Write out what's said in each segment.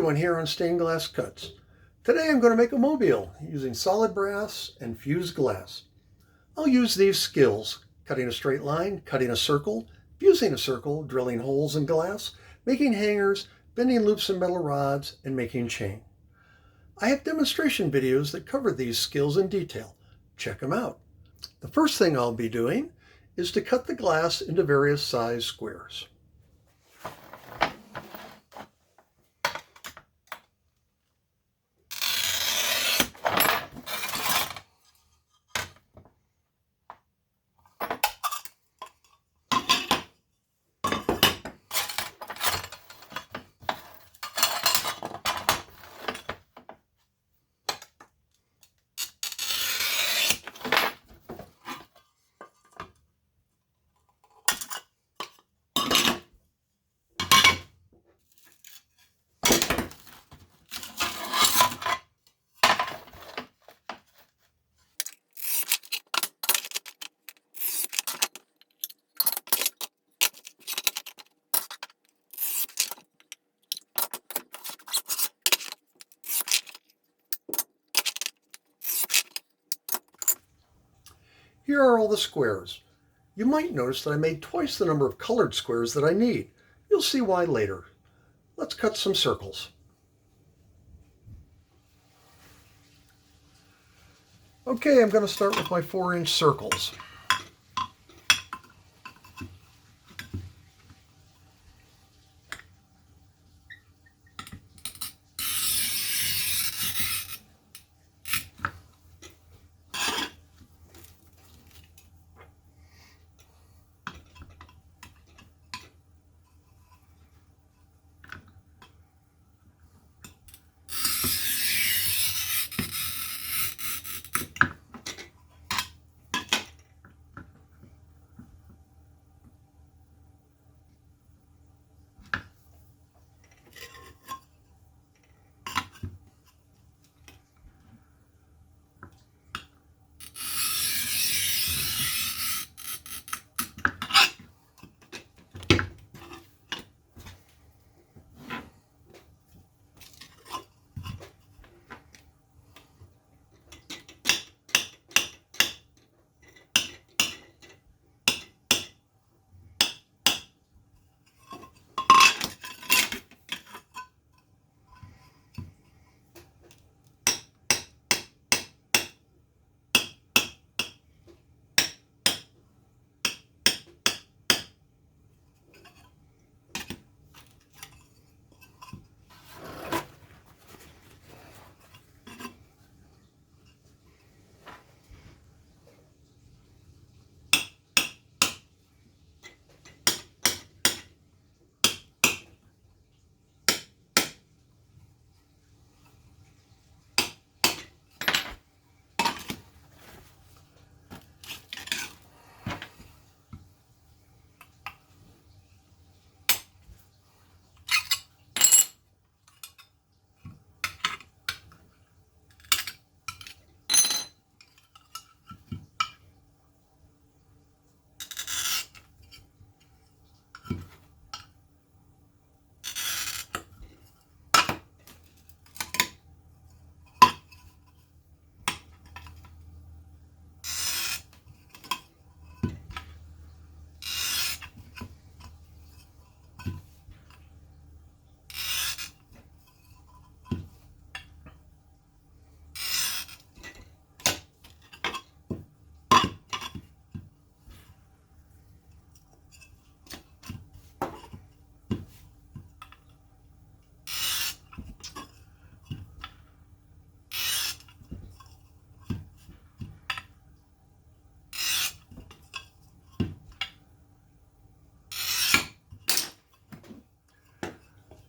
everyone here on Stainedglasscuts. Today I'm going to make a mobile using solid brass and fused glass. I'll use these skills: cutting a straight line, cutting a circle, fusing a circle, drilling holes in glass, making hangers, bending loops in metal rods, and making chain. I have demonstration videos that cover these skills in detail. Check them out. The first thing I'll be doing is to cut the glass into various size squares. Here are all the squares. You might notice that I made twice the number of colored squares that I need. You'll see why later. Let's cut some circles. Okay, I'm going to start with my 4-inch circles.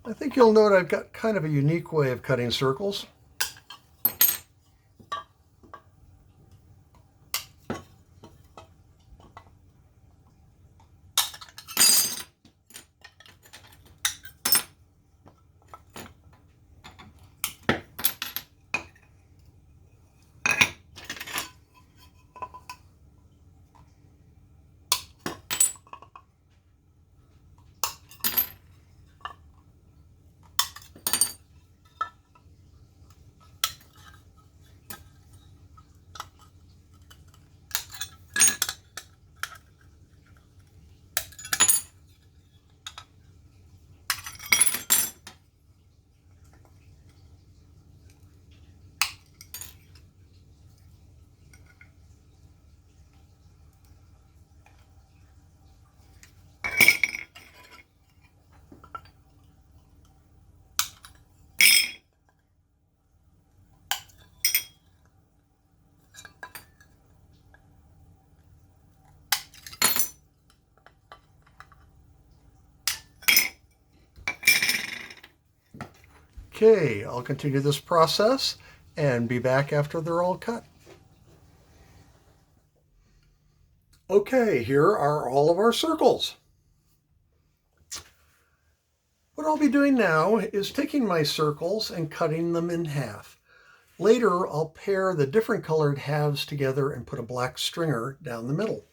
I think you'll note I've got kind of a unique way of cutting circles. Okay, I'll continue this process and be back after they're all cut. Okay, here are all of our circles. What I'll be doing now is taking my circles and cutting them in half. Later, I'll pair the different colored halves together and put a black stringer down the middle.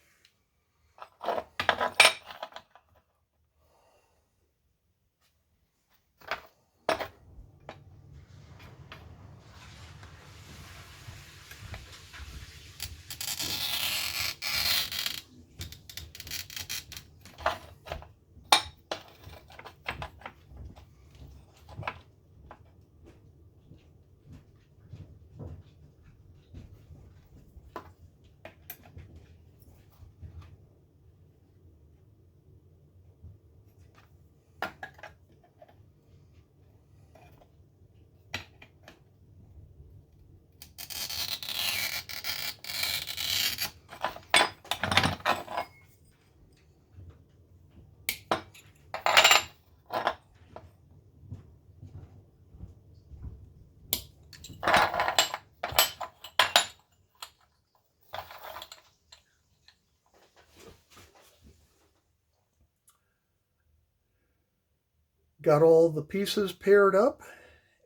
Got all the pieces paired up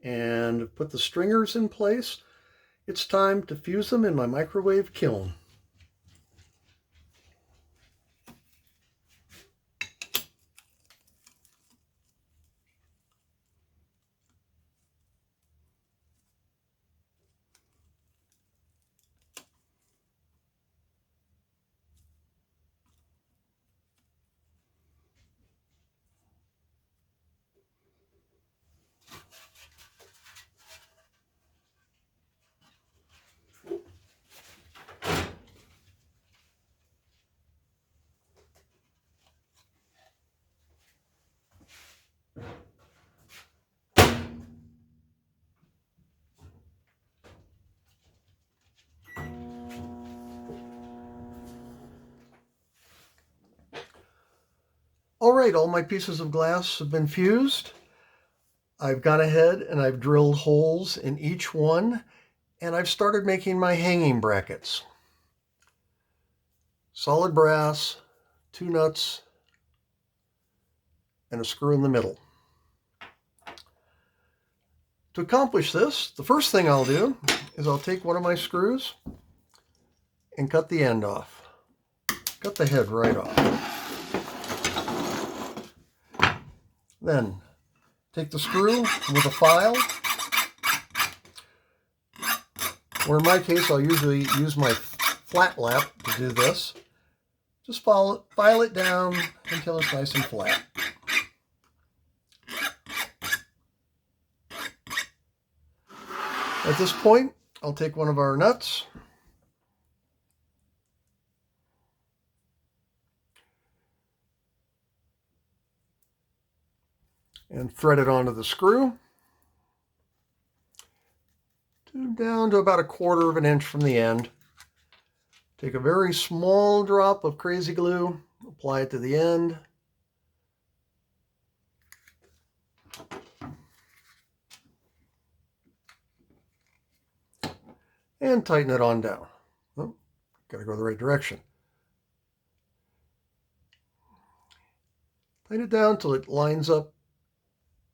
and put the stringers in place. It's time to fuse them in my microwave kiln. All right, all my pieces of glass have been fused. I've gone ahead and I've drilled holes in each one, and I've started making my hanging brackets. Solid brass, 2 nuts, and a screw in the middle. To accomplish this, the first thing I'll do is I'll take one of my screws and cut the end off. Cut the head right off. Then take the screw with a file, or in my case I'll usually use my flat lap to do this. Just file it down until it's nice and flat. At this point, I'll take one of our nuts and thread it onto the screw down to about 1/4 of an inch from the end. Take a very small drop of crazy glue, apply it to the end. And tighten it on down. Oh, gotta go the right direction. Tighten it down till it lines up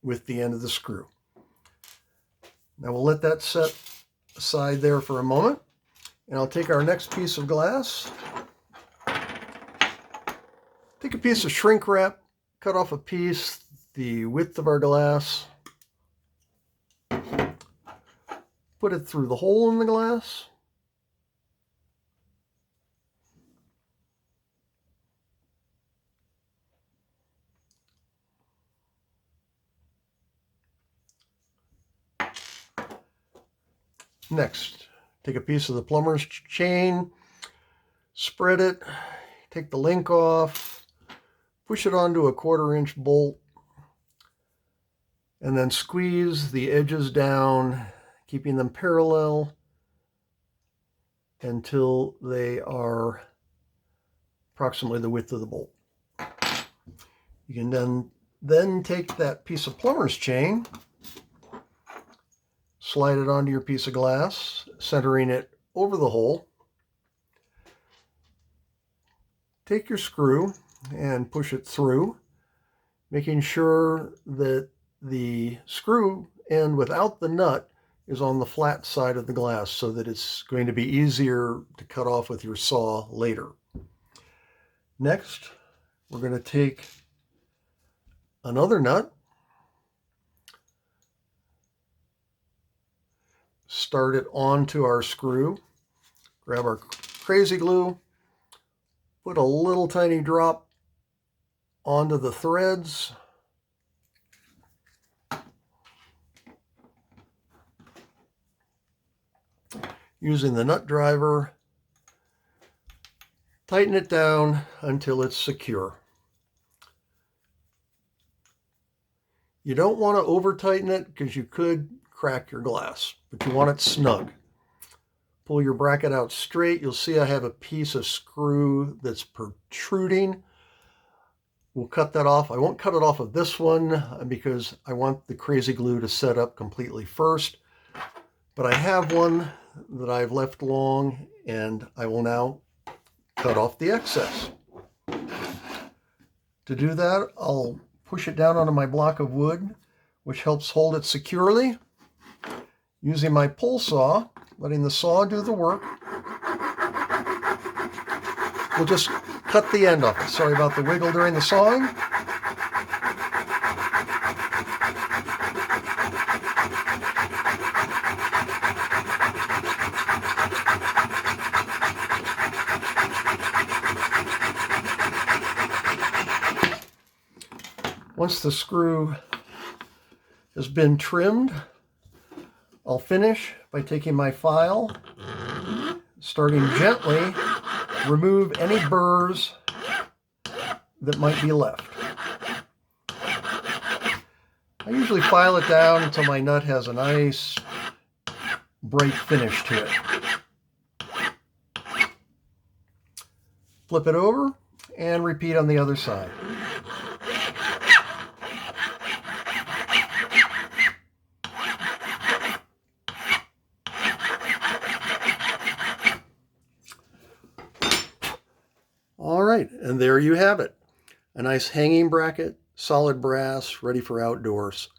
with the end of the screw. Now we'll let that set aside there for a moment, and I'll take our next piece of glass, take a piece of shrink wrap, cut off a piece the width of our glass, put it through the hole in the glass, next, take a piece of the plumber's chain, spread it, take the link off, push it onto a 1/4 inch bolt, and then squeeze the edges down, keeping them parallel until they are approximately the width of the bolt. You can then take that piece of plumber's chain slide it onto your piece of glass, centering it over the hole. Take your screw and push it through, making sure that the screw end without the nut is on the flat side of the glass so that it's going to be easier to cut off with your saw later. Next, we're going to take another nut, start it onto our screw, grab our crazy glue, put a little tiny drop onto the threads, using the nut driver, tighten it down until it's secure. You don't want to over tighten it because you could crack your glass, but you want it snug. Pull your bracket out straight. You'll see I have a piece of screw that's protruding. We'll cut that off. I won't cut it off of this one because I want the crazy glue to set up completely first. But I have one that I've left long, and I will now cut off the excess. To do that, I'll push it down onto my block of wood, which helps hold it securely. Using my pull saw, letting the saw do the work, we'll just cut the end off it. Sorry about the wiggle during the sawing. Once the screw has been trimmed, I'll finish by taking my file, starting gently, remove any burrs that might be left. I usually file it down until my nut has a nice bright finish to it. Flip it over and repeat on the other side. All right, and there you have it. A nice hanging bracket, solid brass, ready for outdoors.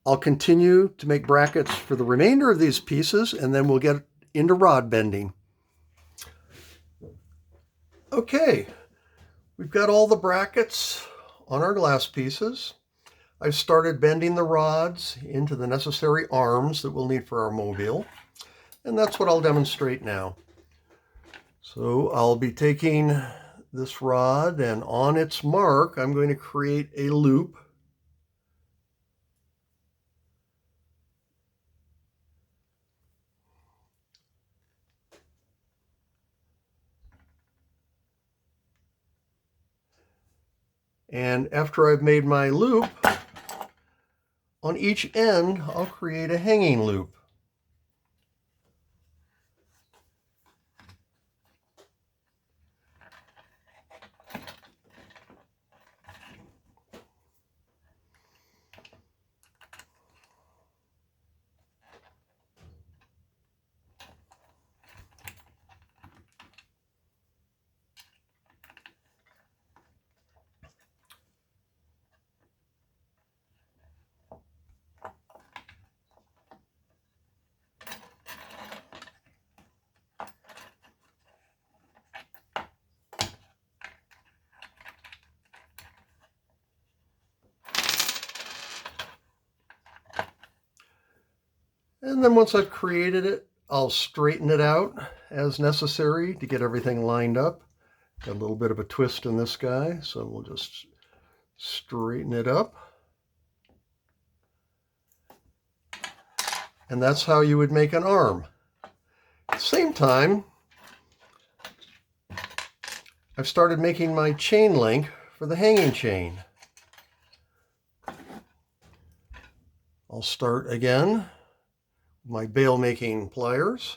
I'll continue to make brackets for the remainder of these pieces, and then we'll get into rod bending. Okay, we've got all the brackets on our glass pieces. I've started bending the rods into the necessary arms that we'll need for our mobile, and that's what I'll demonstrate now. So I'll be taking this rod, and on its mark, I'm going to create a loop. And after I've made my loop, on each end, I'll create a hanging loop. And then once I've created it, I'll straighten it out as necessary to get everything lined up. Got a little bit of a twist in this guy, so we'll just straighten it up. And that's how you would make an arm. At the same time, I've started making my chain link for the hanging chain. I'll start again with my bail making pliers.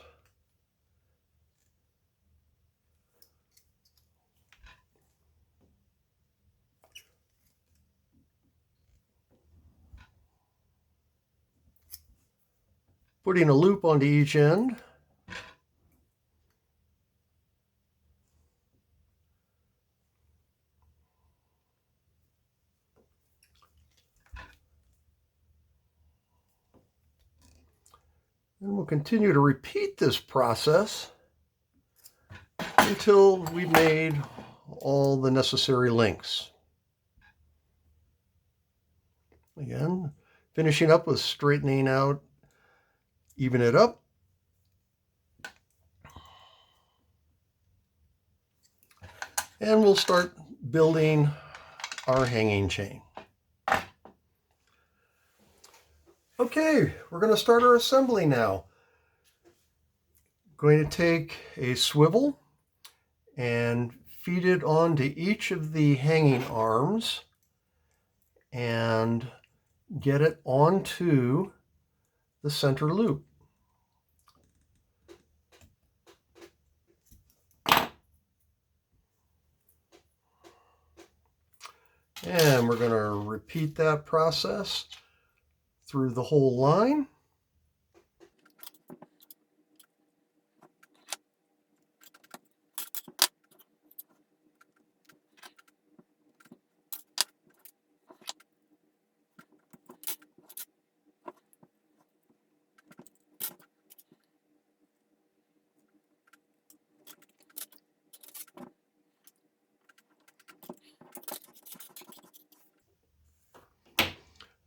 Putting a loop onto each end. And we'll continue to repeat this process until we've made all the necessary links. Again, finishing up with straightening out, even it up. And we'll start building our hanging chain. Okay, we're going to start our assembly now. Going to take a swivel and feed it onto each of the hanging arms and get it onto the center loop. And we're going to repeat that process through the whole line.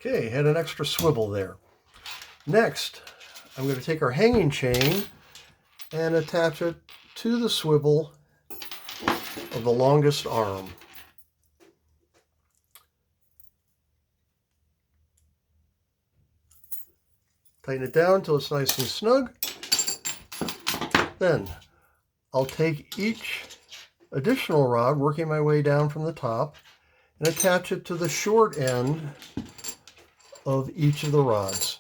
Okay, had an extra swivel there. Next, I'm going to take our hanging chain and attach it to the swivel of the longest arm. Tighten it down until it's nice and snug. Then I'll take each additional rod, working my way down from the top, and attach it to the short end of each of the rods.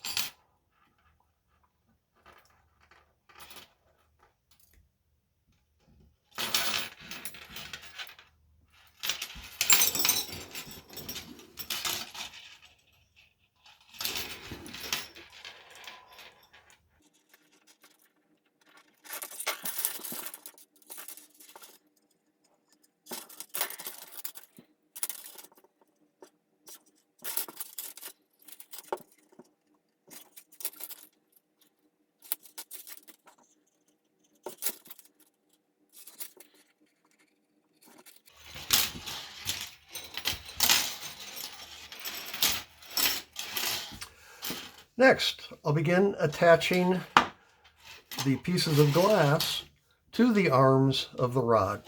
Next, I'll begin attaching the pieces of glass to the arms of the rod.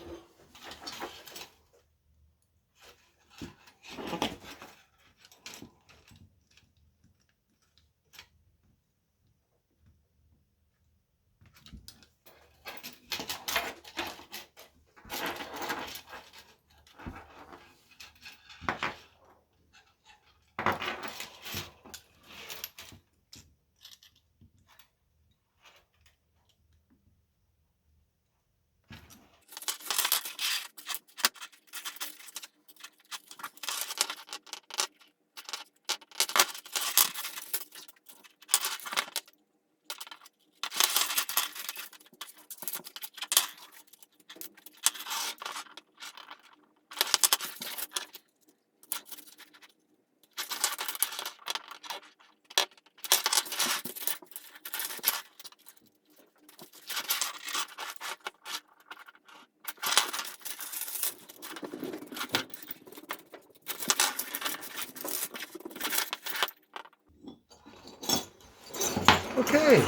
Okay,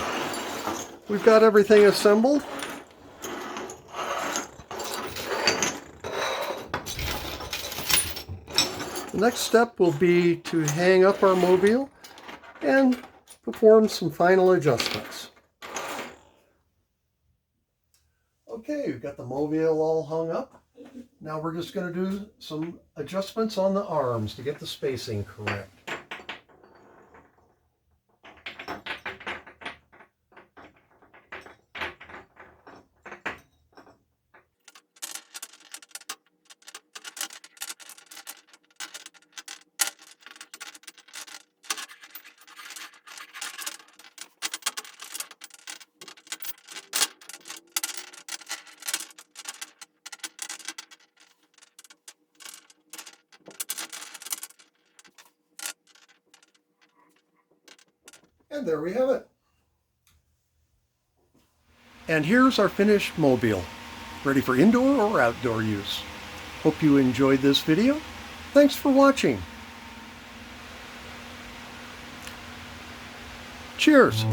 we've got everything assembled. The next step will be to hang up our mobile and perform some final adjustments. Okay, we've got the mobile all hung up. Now we're just going to do some adjustments on the arms to get the spacing correct. And there we have it. And here's our finished mobile, ready for indoor or outdoor use. Hope you enjoyed this video. Thanks for watching. Cheers.